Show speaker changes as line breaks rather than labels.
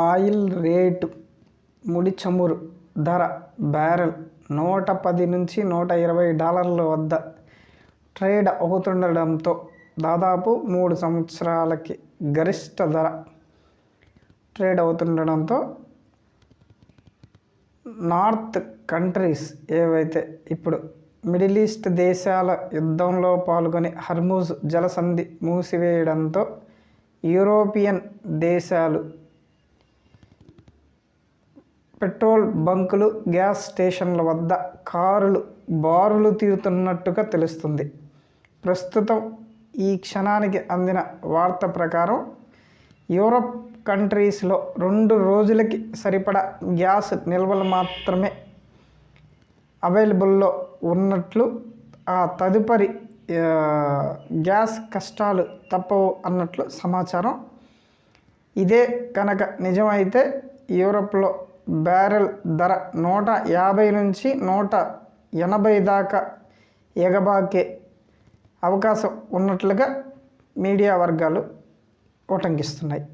Oil rate, ముడి చమురు ధర బ్యారెల్ $110 నుంచి $120 వద్ద ట్రేడ్ అవుతుండడంతో దాదాపు 3 సంవత్సరాలకి గరిష్ట ధర ట్రేడ్ అవుతుండడంతో నార్త్ కంట్రీస్ ఏవైతే ఇప్పుడు మిడిల్ ఈస్ట్ దేశాల యుద్ధంలో పాల్గొని హర్ముజ్ జలసంధి మూసివేయడంతో యూరోపియన్ దేశాలు పెట్రోల్ బంకులు, గ్యాస్ స్టేషన్ల వద్ద బారులు తీరుతున్నట్టుగా తెలుస్తుంది. ప్రస్తుతం ఈ క్షణానికి అందిన వార్త ప్రకారం యూరప్ కంట్రీస్లో 2 రోజులకి సరిపడా గ్యాస్ నిల్వలు మాత్రమే అవైలబుల్లో ఉన్నట్లు, ఆ తదుపరి గ్యాస్ కష్టాలు తప్పవు అన్నట్లు సమాచారం. ఇదే కనుక నిజమైతే యూరప్లో బ్యారెల్ ధర 150 నుంచి 180 దాకా ఎగబాకే అవకాశం ఉన్నట్లుగా మీడియా వర్గాలు ఉటంకిస్తున్నాయి.